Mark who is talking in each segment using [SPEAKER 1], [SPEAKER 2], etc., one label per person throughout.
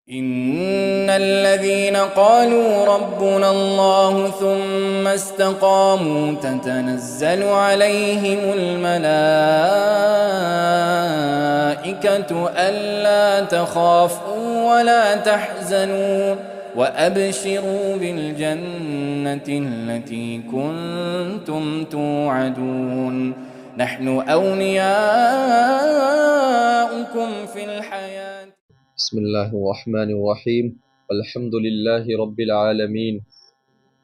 [SPEAKER 1] إن الذين قالوا ربنا الله ثم استقاموا تتنزل عليهم الملائكة ألا تخافوا ولا تحزنوا وأبشروا بالجنة التي كنتم توعدون نحن أولياؤكم في الحياة.
[SPEAKER 2] بسم اللہ الرحمن الرحیم الحمد للہ رب العالمین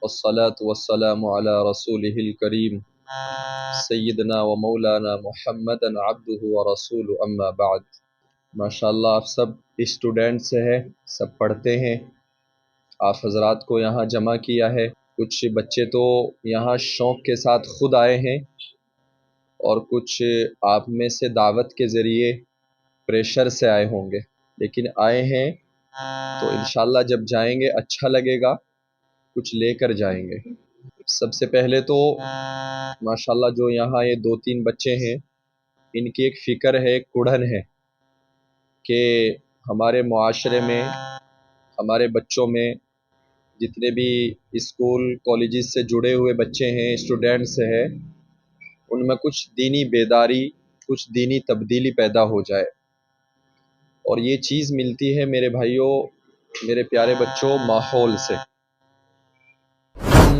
[SPEAKER 2] والصلاة والسلام علی رسولہ الکریم سیدنا و مولانا محمد عبدہ ورسولہ اما بعد۔ ماشاءاللہ آپ سب اسٹوڈنٹس ہیں، سب پڑھتے ہیں، آپ حضرات کو یہاں جمع کیا ہے۔ کچھ بچے تو یہاں شوق کے ساتھ خود آئے ہیں اور کچھ آپ میں سے دعوت کے ذریعے پریشر سے آئے ہوں گے، لیکن آئے ہیں تو انشاءاللہ جب جائیں گے اچھا لگے گا، کچھ لے کر جائیں گے۔ سب سے پہلے تو ماشاءاللہ جو یہاں یہ 2-3 بچے ہیں، ان کی ایک فکر ہے، ایک کڑھن ہے کہ ہمارے معاشرے میں، ہمارے بچوں میں جتنے بھی اسکول کالجز سے جڑے ہوئے بچے ہیں، اسٹوڈنٹس ہیں، ان میں کچھ دینی بیداری، کچھ دینی تبدیلی پیدا ہو جائے۔ اور یہ چیز ملتی ہے میرے بھائیوں، میرے پیارے بچوں، ماحول سے۔ ہم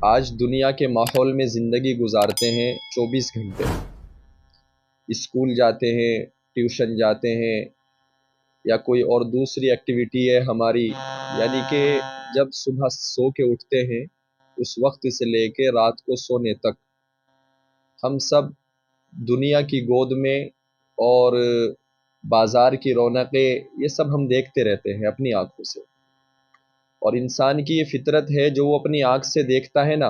[SPEAKER 2] آج دنیا کے ماحول میں زندگی گزارتے ہیں 24 گھنٹے، اسکول جاتے ہیں، ٹیوشن جاتے ہیں، یا کوئی اور دوسری ایکٹیویٹی ہے ہماری، یعنی کہ جب صبح سو کے اٹھتے ہیں اس وقت سے لے کے رات کو سونے تک ہم سب دنیا کی گود میں اور بازار کی رونقیں، یہ سب ہم دیکھتے رہتے ہیں اپنی آنکھوں سے۔ اور انسان کی یہ فطرت ہے، جو وہ اپنی آنکھ سے دیکھتا ہے نا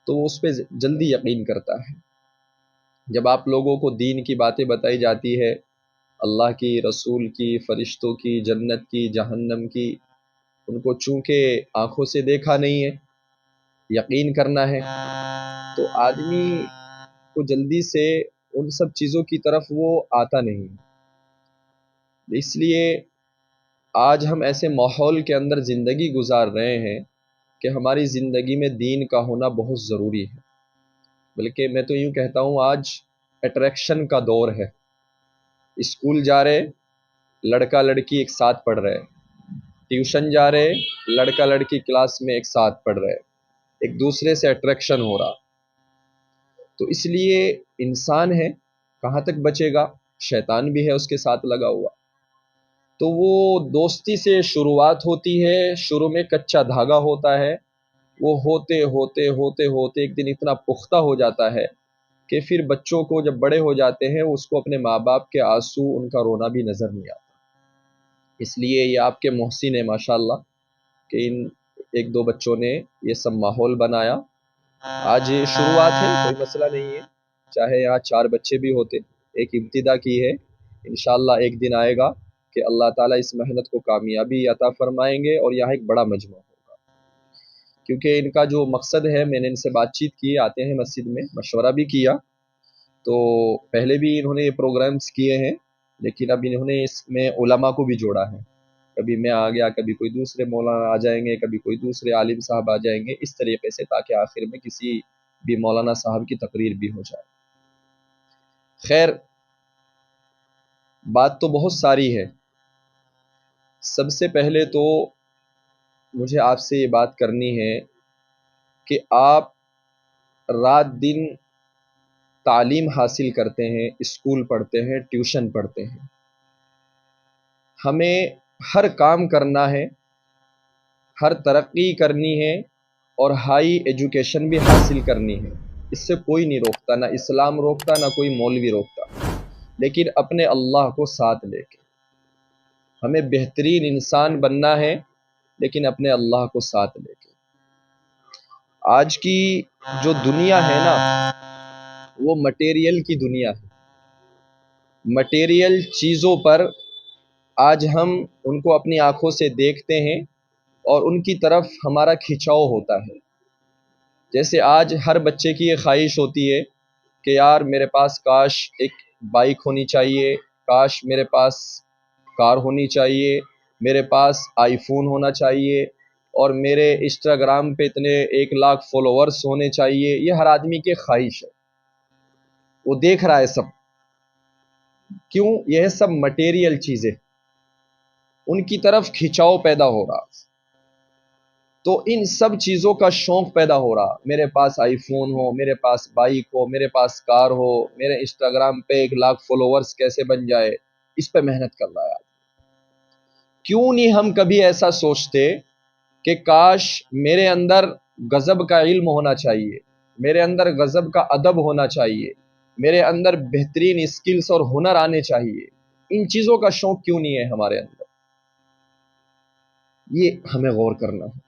[SPEAKER 2] تو وہ اس پہ جلدی یقین کرتا ہے۔ جب آپ لوگوں کو دین کی باتیں بتائی جاتی ہے، اللہ کی، رسول کی، فرشتوں کی، جنت کی، جہنم کی، ان کو چونکہ آنکھوں سے دیکھا نہیں ہے، یقین کرنا ہے، تو آدمی کو جلدی سے ان سب چیزوں کی طرف وہ آتا نہیں۔ اس لیے آج ہم ایسے ماحول کے اندر زندگی گزار رہے ہیں کہ ہماری زندگی میں دین کا ہونا بہت ضروری ہے۔ بلکہ میں تو یوں کہتا ہوں آج اٹریکشن کا دور ہے۔ اسکول جا رہے لڑکا لڑکی ایک ساتھ پڑھ رہے، ٹیوشن جا رہے لڑکا لڑکی کلاس میں ایک ساتھ پڑھ رہے، ایک دوسرے سے اٹریکشن ہو رہا۔ تو اس لیے انسان ہے، کہاں تک بچے گا؟ شیطان بھی ہے اس کے ساتھ لگا ہوا۔ تو وہ دوستی سے شروعات ہوتی ہے، شروع میں کچا دھاگا ہوتا ہے، وہ ہوتے ہوتے ہوتے ہوتے ایک دن اتنا پختہ ہو جاتا ہے کہ پھر بچوں کو جب بڑے ہو جاتے ہیں اس کو اپنے ماں باپ کے آنسو، ان کا رونا بھی نظر نہیں آتا۔ اس لیے یہ آپ کے محسن ہے ماشاءاللہ کہ ان 1-2 بچوں نے یہ سب ماحول بنایا۔ آج یہ شروعات ہے، کوئی مسئلہ نہیں ہے، چاہے یہاں 4 بچے بھی ہوتے، ایک ابتدا کی ہے، انشاءاللہ ایک دن آئے گا کہ اللہ تعالیٰ اس محنت کو کامیابی عطا فرمائیں گے اور یہاں ایک بڑا مجمع ہوگا۔ کیونکہ ان کا جو مقصد ہے، میں نے ان سے بات چیت کی، آتے ہیں مسجد میں، مشورہ بھی کیا، تو پہلے بھی انہوں نے یہ پروگرامز کیے ہیں، لیکن اب انہوں نے اس میں علماء کو بھی جوڑا ہے۔ کبھی میں آ گیا، کبھی کوئی دوسرے مولانا آ جائیں گے، کبھی کوئی دوسرے عالم صاحب آ جائیں گے، اس طریقے سے، تاکہ آخر میں کسی بھی مولانا صاحب کی تقریر بھی ہو جائے۔ خیر، بات تو بہت ساری ہے۔ سب سے پہلے تو مجھے آپ سے یہ بات کرنی ہے کہ آپ رات دن تعلیم حاصل کرتے ہیں، اسکول پڑھتے ہیں، ٹیوشن پڑھتے ہیں، ہمیں ہر کام کرنا ہے، ہر ترقی کرنی ہے اور ہائی ایجوکیشن بھی حاصل کرنی ہے، اس سے کوئی نہیں روکتا، نہ اسلام روکتا، نہ کوئی مولوی روکتا، لیکن اپنے اللہ کو ساتھ لے کے ہمیں بہترین انسان بننا ہے، لیکن اپنے اللہ کو ساتھ لے کے۔ آج کی جو دنیا ہے نا، وہ مٹیریل کی دنیا ہے، مٹیریل چیزوں پر آج ہم ان کو اپنی آنکھوں سے دیکھتے ہیں اور ان کی طرف ہمارا کھنچاؤ ہوتا ہے۔ جیسے آج ہر بچے کی یہ خواہش ہوتی ہے کہ یار میرے پاس کاش ایک بائک ہونی چاہیے، کاش میرے پاس کار ہونی چاہیے، میرے پاس آئی فون ہونا چاہیے اور میرے انسٹاگرام پہ اتنے 1 لاکھ فالوورس ہونے چاہیے، یہ ہر آدمی کی خواہش ہے، وہ دیکھ رہا ہے سب۔ کیوں؟ یہ سب مٹیریل چیزیں، ان کی طرف کھنچاؤ پیدا ہو رہا، تو ان سب چیزوں کا شوق پیدا ہو رہا، میرے پاس آئی فون ہو، میرے پاس بائک ہو، میرے پاس کار ہو، میرے انسٹاگرام پہ 1 لاکھ فالوورس کیسے بن جائے، اس پہ محنت کر رہا ہے۔ کیوں نہیں ہم کبھی ایسا سوچتے کہ کاش میرے اندر غضب کا علم ہونا چاہیے، میرے اندر غضب کا ادب ہونا چاہیے، میرے اندر بہترین اسکلز اور ہنر آنے چاہیے، ان چیزوں کا شوق کیوں نہیں ہے ہمارے اندر؟ یہ ہمیں غور کرنا ہے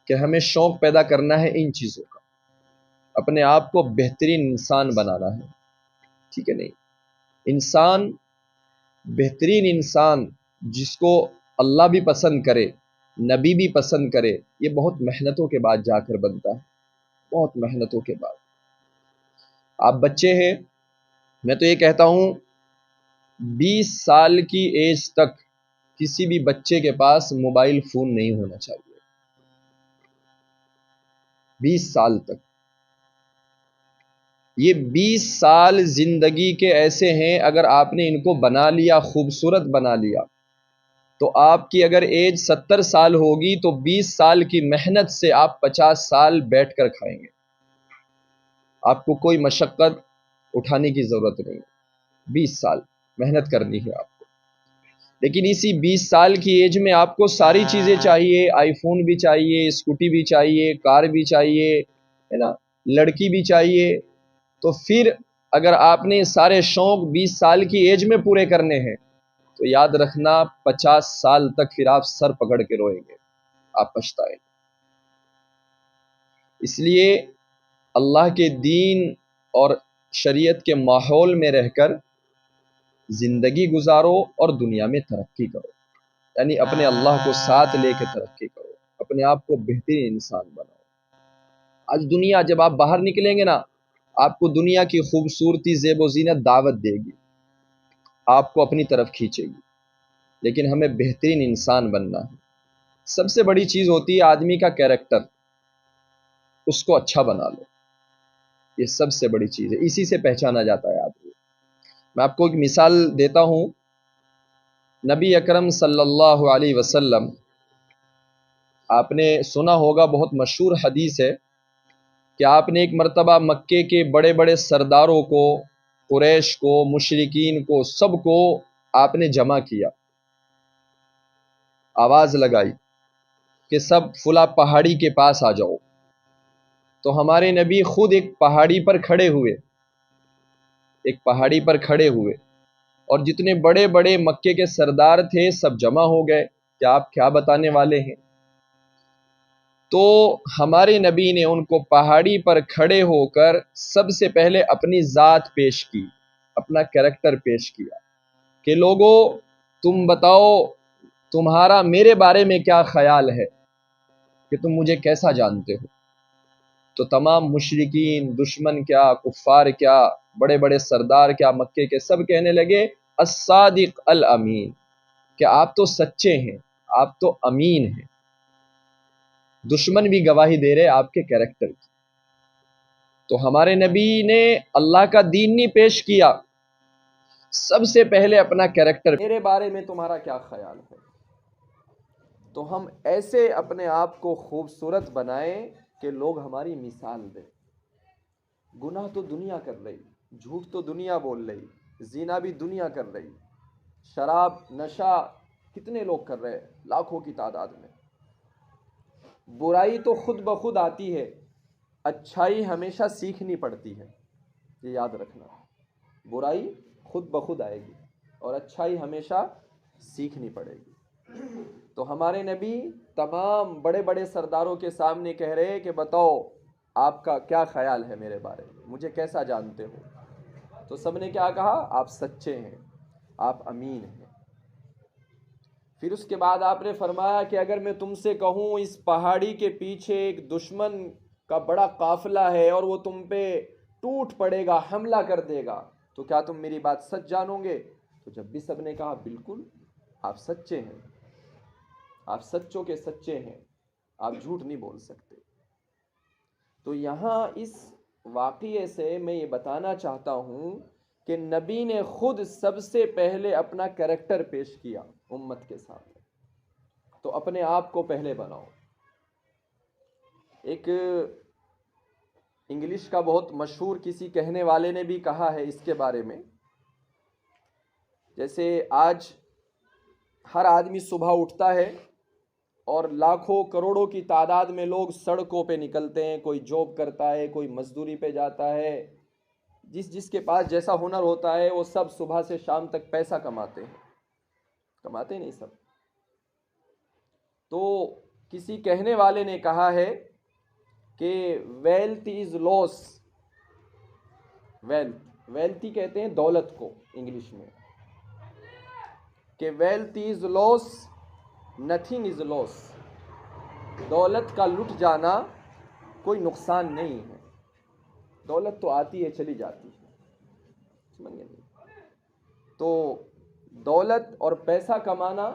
[SPEAKER 2] کہ ہمیں شوق پیدا کرنا ہے ان چیزوں کا، اپنے آپ کو بہترین انسان بنانا ہے، ٹھیک ہے؟ نہیں، انسان بہترین انسان جس کو اللہ بھی پسند کرے، نبی بھی پسند کرے، یہ بہت محنتوں کے بعد جا کر بنتا ہے، بہت محنتوں کے بعد۔ آپ بچے ہیں، میں تو یہ کہتا ہوں 20 سال کی ایج تک کسی بھی بچے کے پاس موبائل فون نہیں ہونا چاہیے، 20 سال تک۔ یہ 20 سال زندگی کے ایسے ہیں، اگر آپ نے ان کو بنا لیا، خوبصورت بنا لیا، تو آپ کی اگر ایج 70 سال ہوگی تو 20 سال کی محنت سے آپ 50 سال بیٹھ کر کھائیں گے، آپ کو کوئی مشقت اٹھانے کی ضرورت نہیں، 20 سال محنت کرنی ہے آپ کو۔ لیکن اسی 20 سال کی ایج میں آپ کو ساری چیزیں چاہیے، آئی فون بھی چاہیے، اسکوٹی بھی چاہیے، کار بھی چاہیے، ہے نا، لڑکی بھی چاہیے، تو پھر اگر آپ نے سارے شوق 20 سال کی ایج میں پورے کرنے ہیں تو یاد رکھنا 50 سال تک پھر آپ سر پکڑ کے روئیں گے، آپ پچھتائیں گے۔ اس لیے اللہ کے دین اور شریعت کے ماحول میں رہ کر زندگی گزارو اور دنیا میں ترقی کرو، یعنی اپنے اللہ کو ساتھ لے کے ترقی کرو، اپنے آپ کو بہترین انسان بناؤ۔ آج دنیا، جب آپ باہر نکلیں گے نا، آپ کو دنیا کی خوبصورتی، زیب و زینت دعوت دے گی، آپ کو اپنی طرف کھینچے گی، لیکن ہمیں بہترین انسان بننا ہے۔ سب سے بڑی چیز ہوتی ہے آدمی کا کیریکٹر، اس کو اچھا بنا لو، یہ سب سے بڑی چیز ہے، اسی سے پہچانا جاتا ہے آدمی۔ میں آپ کو ایک مثال دیتا ہوں، نبی اکرم صلی اللہ علیہ وسلم، آپ نے سنا ہوگا، بہت مشہور حدیث ہے کہ آپ نے ایک مرتبہ مکے کے بڑے بڑے سرداروں کو، قریش کو، مشرکین کو، سب کو آپ نے جمع کیا، آواز لگائی کہ سب فلاں پہاڑی کے پاس آ جاؤ۔ تو ہمارے نبی خود ایک پہاڑی پر کھڑے ہوئے، ایک پہاڑی پر کھڑے ہوئے، اور جتنے بڑے بڑے مکے کے سردار تھے سب جمع ہو گئے کہ آپ کیا بتانے والے ہیں۔ تو ہمارے نبی نے ان کو پہاڑی پر کھڑے ہو کر سب سے پہلے اپنی ذات پیش کی، اپنا کریکٹر پیش کیا کہ لوگوں، تم بتاؤ تمہارا میرے بارے میں کیا خیال ہے، کہ تم مجھے کیسا جانتے ہو؟ تو تمام مشرکین، دشمن کیا، کفار کیا، بڑے بڑے سردار کیا، مکے کے سب کہنے لگے الصادق الامین، کہ آپ تو سچے ہیں، آپ تو امین ہیں۔ دشمن بھی گواہی دے رہے آپ کے کریکٹر کی۔ تو ہمارے نبی نے اللہ کا دین نہیں پیش کیا، سب سے پہلے اپنا کریکٹر، میرے بارے میں تمہارا کیا خیال ہے؟ تو ہم ایسے اپنے آپ کو خوبصورت بنائیں کہ لوگ ہماری مثال دیں۔ گناہ تو دنیا کر رہی، جھوٹ تو دنیا بول رہی، زنا بھی دنیا کر رہی، شراب، نشہ کتنے لوگ کر رہے ہیں، لاکھوں کی تعداد میں۔ برائی تو خود بخود آتی ہے، اچھائی ہمیشہ سیکھنی پڑتی ہے، یہ یاد رکھنا۔ برائی خود بخود آئے گی اور اچھائی ہمیشہ سیکھنی پڑے گی۔ تو ہمارے نبی تمام بڑے بڑے سرداروں کے سامنے کہہ رہے کہ بتاؤ آپ کا کیا خیال ہے میرے بارے میں، مجھے کیسا جانتے ہو؟ تو سب نے کیا کہا؟ آپ سچے ہیں، آپ امین ہیں۔ پھر اس کے بعد آپ نے فرمایا کہ اگر میں تم سے کہوں اس پہاڑی کے پیچھے ایک دشمن کا بڑا قافلہ ہے اور وہ تم پہ ٹوٹ پڑے گا، حملہ کر دے گا، تو کیا تم میری بات سچ جانو گے؟ تو جب بھی سب نے کہا بالکل آپ سچے ہیں،
[SPEAKER 3] آپ سچوں کے سچے ہیں، آپ جھوٹ نہیں بول سکتے۔ تو یہاں اس واقعے سے میں یہ بتانا چاہتا ہوں کہ نبی نے خود سب سے پہلے اپنا کریکٹر پیش کیا امت کے سامنے، تو اپنے آپ کو پہلے بناؤ۔ ایک انگلش کا بہت مشہور کسی کہنے والے نے بھی کہا ہے اس کے بارے میں، جیسے آج ہر آدمی صبح اٹھتا ہے اور لاکھوں کروڑوں کی تعداد میں لوگ سڑکوں پہ نکلتے ہیں، کوئی جاب کرتا ہے، کوئی مزدوری پہ جاتا ہے، جس کے پاس جیسا ہنر ہوتا ہے وہ سب صبح سے شام تک پیسہ کماتے ہیں، کماتے نہیں سب۔ تو کسی کہنے والے نے کہا ہے کہ ویلتھ از لاس، ویلتھی کہتے ہیں دولت کو انگلش میں، کہ wealth is loss nothing is لاس، دولت کا لٹ جانا کوئی نقصان نہیں ہے، دولت تو آتی ہے چلی جاتی ہے، سمجھ گئے؟ تو دولت اور پیسہ کمانا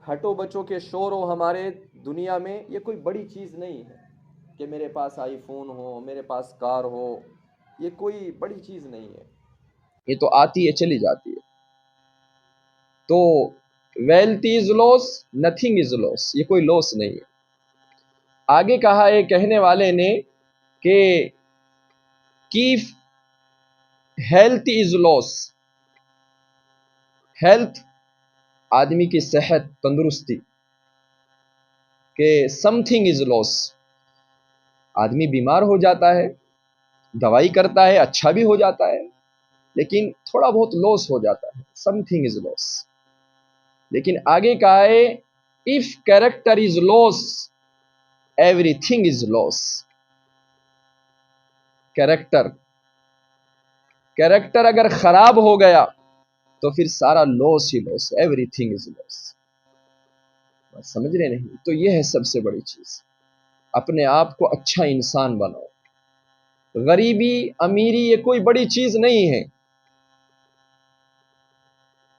[SPEAKER 3] ہٹو بچوں کے شور ہو ہمارے دنیا میں، یہ کوئی بڑی چیز نہیں ہے کہ میرے پاس آئی فون ہو، میرے پاس کار ہو، یہ کوئی بڑی چیز نہیں ہے،
[SPEAKER 2] یہ تو آتی ہے چلی جاتی ہے۔ تو wealth is loss nothing is لاس، یہ کوئی لاس نہیں ہے۔ آگے کہا ہے کہنے والے نے کہ کیف ہیلتھ از لاس، ہیلتھ آدمی کی صحت، تندرستی، کہ سم تھنگ از لاس، آدمی بیمار ہو جاتا ہے، دوائی کرتا ہے، اچھا بھی ہو جاتا ہے، لیکن تھوڑا بہت لاس ہو جاتا ہے، سم تھنگ از لاس۔ لیکن آگے کہا ہے if character is lost everything is lost, character اگر خراب ہو گیا تو پھر سارا لاس ہی لاس، ایوری تھنگ از لاس۔ سمجھ رہے نہیں؟ تو یہ ہے سب سے بڑی چیز، اپنے آپ کو اچھا انسان بناؤ۔ غریبی امیری یہ کوئی بڑی چیز نہیں ہے،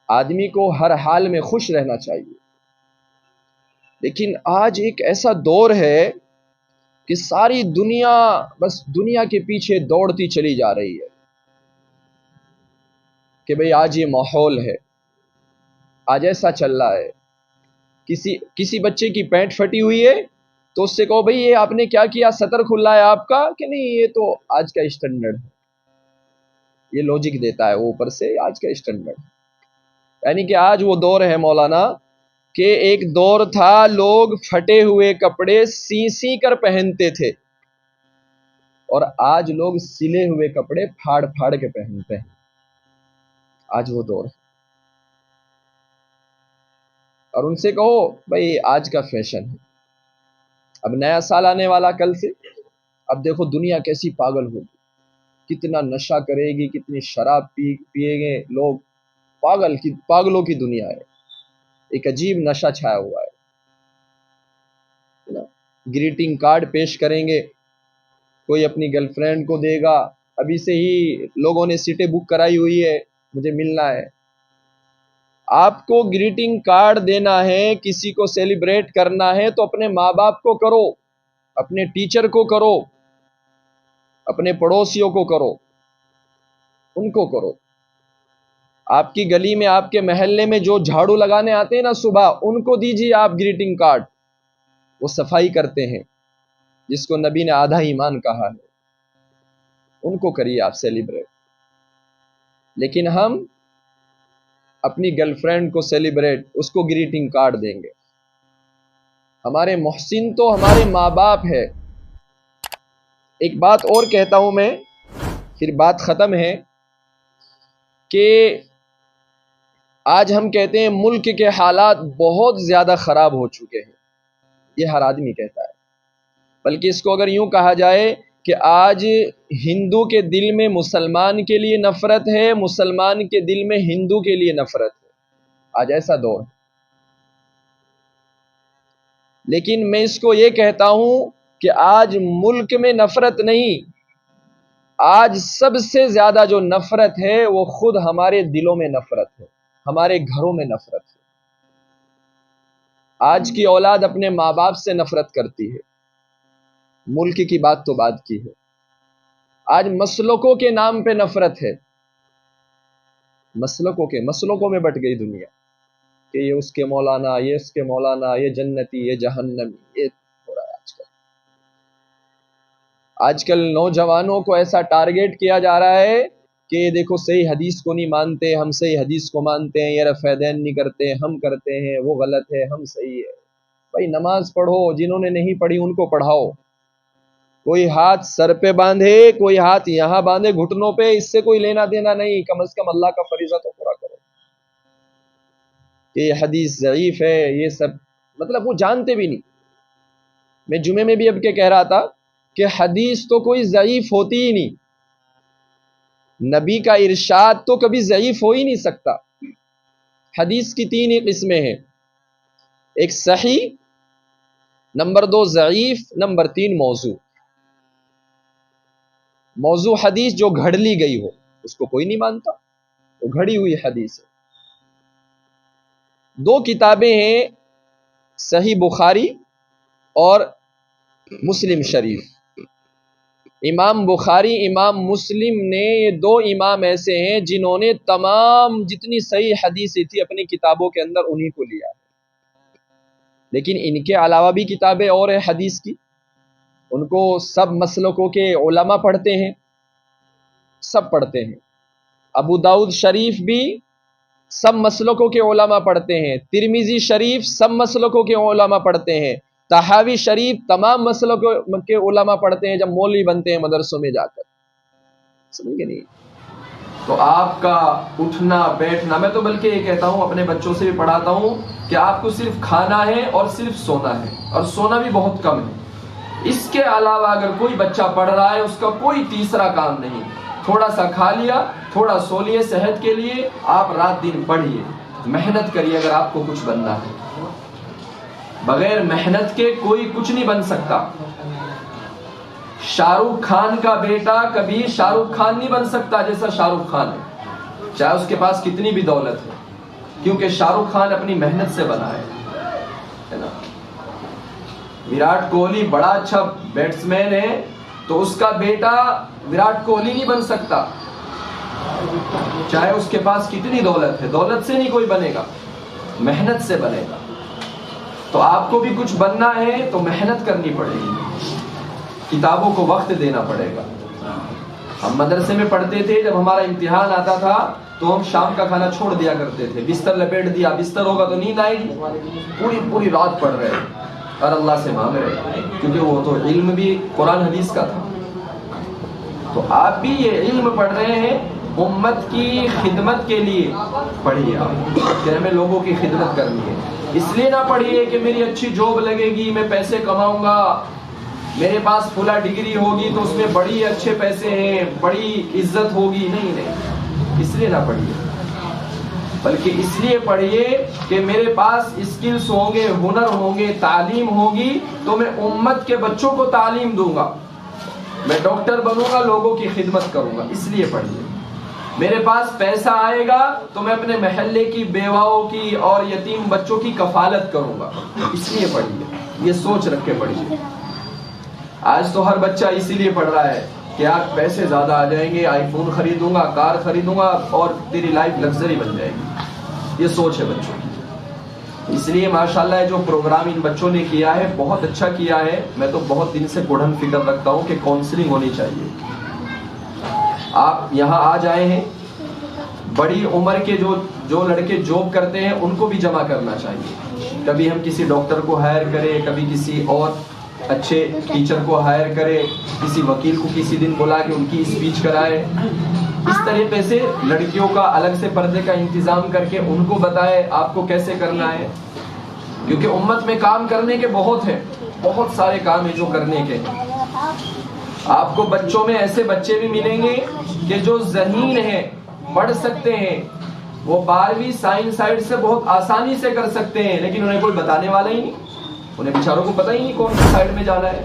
[SPEAKER 2] آدمی کو ہر حال میں خوش رہنا چاہیے، لیکن آج ایک ایسا دور ہے کہ ساری دنیا بس دنیا کے پیچھے دوڑتی چلی جا رہی ہے کہ بھئی آج یہ ماحول ہے، آج ایسا چل رہا ہے۔ کسی بچے کی پینٹ پھٹی ہوئی ہے تو اس سے کہو بھئی یہ آپ نے کیا کیا، سطر کھلا ہے آپ کا، کہ نہیں یہ تو آج کا اسٹینڈرڈ ہے، یہ لوجک دیتا ہے وہ اوپر سے، آج کا اسٹینڈرڈ ہے۔ یعنی کہ آج وہ دور ہے مولانا کہ ایک دور تھا لوگ پھٹے ہوئے کپڑے سی سی کر پہنتے تھے، اور آج لوگ سلے ہوئے کپڑے پھاڑ پھاڑ کے پہنتے ہیں، آج وہ دور ہے۔ اور ان سے کہو بھئی آج کا فیشن ہے، اب نیا سال آنے والا کل سے، اب دیکھو دنیا کیسی پاگل ہوگی، کتنا نشہ کرے گی، کتنی شراب پیے گے لوگ، پاگلوں کی دنیا ہے، ایک عجیب نشہ چھایا ہوا ہے۔ گریٹنگ کارڈ پیش کریں گے، کوئی اپنی گرل فرینڈ کو دے گا، ابھی سے ہی لوگوں نے سیٹیں بک کرائی ہوئی ہے، مجھے ملنا ہے۔ آپ کو گریٹنگ کارڈ دینا ہے، کسی کو سیلیبریٹ کرنا ہے تو اپنے ماں باپ کو کرو، اپنے ٹیچر کو کرو، اپنے پڑوسیوں کو کرو، ان کو کرو۔ آپ کی گلی میں، آپ کے محلے میں جو جھاڑو لگانے آتے ہیں نا صبح، ان کو دیجیے آپ گریٹنگ کارڈ، وہ صفائی کرتے ہیں، جس کو نبی نے آدھا ایمان کہا ہے، ان کو کریے آپ سیلیبریٹ۔ لیکن ہم اپنی گرل فرینڈ کو سیلیبریٹ، اس کو گریٹنگ کارڈ دیں گے۔ ہمارے محسن تو ہمارے ماں باپ ہے۔ ایک بات اور کہتا ہوں میں، پھر بات ختم ہے، کہ آج ہم کہتے ہیں ملک کے حالات بہت زیادہ خراب ہو چکے ہیں، یہ ہر آدمی کہتا ہے، بلکہ اس کو اگر یوں کہا جائے کہ آج ہندو کے دل میں مسلمان کے لیے نفرت ہے، مسلمان کے دل میں ہندو کے لیے نفرت ہے، آج ایسا دور ہے۔ لیکن میں اس کو یہ کہتا ہوں کہ آج ملک میں نفرت نہیں، آج سب سے زیادہ جو نفرت ہے وہ خود ہمارے دلوں میں نفرت ہے، ہمارے گھروں میں نفرت ہے۔ آج کی اولاد اپنے ماں باپ سے نفرت کرتی ہے، ملک کی بات تو بعد کی ہے، آج مسلکوں کے نام پہ نفرت ہے، مسلکوں میں بٹ گئی دنیا کہ یہ اس کے مولانا، یہ اس کے مولانا، یہ جنتی، یہ جہنمی، یہ ہو رہا ہے آج کل نوجوانوں کو ایسا ٹارگیٹ کیا جا رہا ہے کہ یہ دیکھو صحیح حدیث کو نہیں مانتے، ہم صحیح حدیث کو مانتے ہیں، یہ رفع دین نہیں کرتے، ہم کرتے ہیں، وہ غلط ہے، ہم صحیح ہے۔ بھائی نماز پڑھو، جنہوں نے نہیں پڑھی ان کو پڑھاؤ، کوئی ہاتھ سر پہ باندھے، کوئی ہاتھ یہاں باندھے گھٹنوں پہ، اس سے کوئی لینا دینا نہیں، کم از کم اللہ کا فریضہ تو پورا کرو۔ کہ یہ حدیث ضعیف ہے، یہ سب مطلب وہ جانتے بھی نہیں۔ میں جمعے میں بھی اب کے کہہ رہا تھا کہ حدیث تو کوئی ضعیف ہوتی ہی نہیں، نبی کا ارشاد تو کبھی ضعیف ہو ہی نہیں سکتا۔ حدیث کی 3 ہی قسمیں ہیں، ایک صحیح، نمبر 2 ضعیف، نمبر 3 موضوع۔ موضوع حدیث جو گھڑ لی گئی ہو، اس کو کوئی نہیں مانتا، وہ گھڑی ہوئی حدیث ہے۔ 2 کتابیں ہیں، صحیح بخاری اور مسلم شریف۔ امام بخاری، امام مسلم نے، یہ 2 امام ایسے ہیں جنہوں نے تمام جتنی صحیح حدیثیں تھی اپنی کتابوں کے اندر انہی کو لیا ہے۔ لیکن ان کے علاوہ بھی کتابیں اور ہیں حدیث کی، ان کو سب مسلکوں کے علماء پڑھتے ہیں، سب پڑھتے ہیں۔ ابو داؤد شریف بھی سب مسلکوں کے علماء پڑھتے ہیں، ترمذی شریف سب مسلکوں کے علماء پڑھتے ہیں، طحاوی شریف تمام مسلکوں کے علماء پڑھتے ہیں جب مولوی بنتے ہیں مدرسوں میں جا کر، سمجھ گئے نہیں؟ تو آپ کا اٹھنا بیٹھنا، میں تو بلکہ یہ کہتا ہوں اپنے بچوں سے بھی پڑھاتا ہوں کہ آپ کو صرف کھانا ہے اور صرف سونا ہے، اور سونا بھی بہت کم ہے۔ اس کے علاوہ اگر کوئی بچہ پڑھ رہا ہے اس کا کوئی تیسرا کام نہیں، تھوڑا سا کھا لیا، تھوڑا سو لیے، صحت کے لیے آپ رات دن پڑھیے، محنت کریے اگر آپ کو کچھ بننا ہے۔ بغیر محنت کے کوئی کچھ نہیں بن سکتا۔ شاہ رخ خان کا بیٹا کبھی شاہ رخ خان نہیں بن سکتا جیسا شاہ رخ خان ہے، چاہے اس کے پاس کتنی بھی دولت ہے، کیونکہ شاہ رخ خان اپنی محنت سے بنا ہے نا۔ وراٹ کوہلی بڑا اچھا بیٹسمین ہے تو اس کا بیٹا وراٹ کوہلی نہیں بن سکتا، چاہے اس کے پاس کتنی دولت ہے، دولت سے نہیں کوئی بنے گا، محنت سے بنے گا۔ تو آپ کو بھی کچھ بننا ہے تو محنت کرنی پڑے گی، کتابوں کو وقت دینا پڑے گا۔ ہم مدرسے میں پڑھتے تھے، جب ہمارا امتحان آتا تھا تو ہم شام کا کھانا چھوڑ دیا کرتے تھے، بستر لپیٹ دیا، بستر ہوگا تو نیند آئے گی، پوری رات پڑھ رہے اور اللہ سے مانگ رہے، کیونکہ وہ تو علم بھی قرآن حدیث کا تھا۔ تو آپ بھی یہ علم پڑھ رہے ہیں، امت کی خدمت کے لیے پڑھیے، آپ کہ ہمیں لوگوں کی خدمت کرنی ہے۔ اس لیے نہ پڑھیے کہ میری اچھی جاب لگے گی، میں پیسے کماؤں گا، میرے پاس فلاں ڈگری ہوگی تو اس میں بڑی اچھے پیسے ہیں، بڑی عزت ہوگی، نہیں، اس لیے نہ پڑھیے، بلکہ اس لیے پڑھیے کہ میرے پاس اسکلز ہوں گے، ہنر ہوں گے، تعلیم ہوگی تو میں امت کے بچوں کو تعلیم دوں گا، میں ڈاکٹر بنوں گا، لوگوں کی خدمت کروں گا، اس لیے پڑھیے۔ میرے پاس پیسہ آئے گا تو میں اپنے محلے کی بیواؤں کی اور یتیم بچوں کی کفالت کروں گا، اس لیے پڑھیے، یہ سوچ رکھ کے پڑھیے۔ آج تو ہر بچہ اسی لیے پڑھ رہا ہے کہ یار پیسے زیادہ آ جائیں گے، آئی فون خریدوں گا، کار خریدوں گا اور تیری لائف لگژری بن جائے گی، یہ سوچ ہے بچوں کی۔ اس لیے ماشاءاللہ جو پروگرام ان بچوں نے کیا ہے بہت اچھا کیا ہے، میں تو بہت دن سے گڑھن فکر رکھتا ہوں کہ کاؤنسلنگ ہونی چاہیے۔ آپ یہاں آج آئے ہیں، بڑی عمر کے جو لڑکے جاب کرتے ہیں ان کو بھی جمع کرنا چاہیے، کبھی ہم کسی ڈاکٹر کو ہائر کریں، کبھی کسی اور اچھے ٹیچر کو ہائر کرے، کسی وکیل کو کسی دن بلا کے ان کی اسپیچ کرائے، اس طریقے سے لڑکیوں کا الگ سے پردے کا انتظام کر کے ان کو بتائے آپ کو کیسے کرنا ہے، کیونکہ امت میں کام کرنے کے بہت ہیں، بہت سارے کام ہیں جو کرنے کے ہیں۔ آپ کو بچوں میں ایسے بچے بھی ملیں گے کہ جو ذہین ہیں، پڑھ سکتے ہیں، وہ 12ویں سائنس سائڈ سے بہت آسانی سے کر سکتے ہیں، لیکن انہیں کوئی بتانے والا ہی نہیں، انہیں بیچاروں کو پتہ ہی نہیں کون سی سائڈ میں جانا ہے،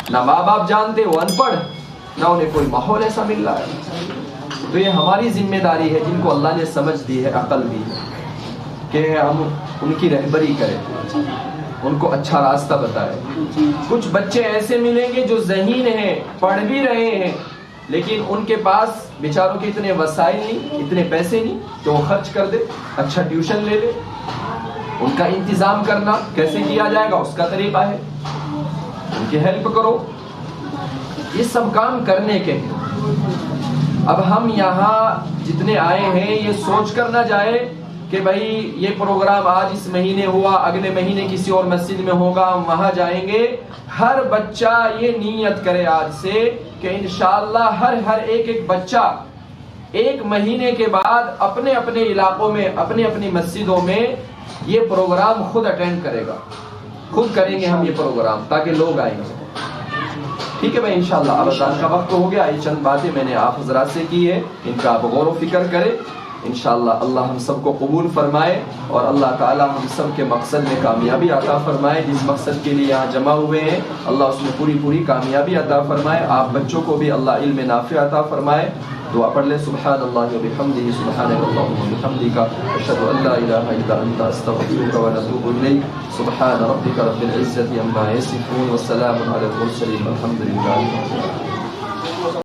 [SPEAKER 2] نہ ماں باپ جانتے، وہ ان پڑھ، نہ انہیں کوئی ماحول ایسا مل رہا ہے۔ تو یہ ہماری ذمہ داری ہے جن کو اللہ نے سمجھ دی ہے، عقل دی ہے، کہ ہم
[SPEAKER 3] ان کی رہبری کرے، ان کو اچھا راستہ بتائے۔ کچھ بچے ایسے ملیں گے جو ذہین ہیں، پڑھ بھی رہے ہیں، لیکن ان کے پاس بیچاروں کے اتنے وسائل نہیں، اتنے پیسے نہیں کہ وہ خرچ کر دے، اچھا ٹیوشن لے لے۔ ان کا انتظام کرنا کیسے کیا جائے گا اس کا طریقہ ہے، ان کی ہیلپ کرو۔ یہ سب کام کرنے کے ہیں۔ اب ہم یہاں جتنے آئے ہیں یہ سوچ کر نہ جائے کہ بھائی یہ پروگرام آج اس مہینے ہوا، اگلے مہینے کسی اور مسجد میں ہوگا، ہم وہاں جائیں گے۔ ہر بچہ یہ نیت کرے آج سے کہ انشاءاللہ ہر ایک بچہ ایک مہینے کے بعد اپنے اپنے علاقوں میں، اپنی اپنی مسجدوں میں یہ پروگرام خود اٹینڈ کرے گا، خود کریں گے ہم یہ پروگرام تاکہ لوگ آئیں گے۔ ٹھیک ہے بھائی، انشاءاللہ اب اذان کا وقت ہو گیا۔ یہ چند باتیں میں نے آپ حضرات سے کی ہے، ان کا آپ غور و فکر کریں۔ انشاءاللہ اللہ ہم سب کو قبول فرمائے اور اللہ تعالی ہم سب کے مقصد میں کامیابی عطا فرمائے۔ جس مقصد کے لیے یہاں جمع ہوئے ہیں اللہ اس میں پوری کامیابی عطا فرمائے۔ آپ بچوں کو بھی اللہ علم نافع عطا فرمائے۔ دعا پڑھ لیں۔ سبحان اللہ وبحمدہ، سبحانک اللہم وبحمدک، اشہد ان لا الہ الا انت، استغفرک ونتوب الیک۔ سبحان ربک رب العزة عما یصفون، وسلام علی المرسلین، والحمد للہ رب العالمین۔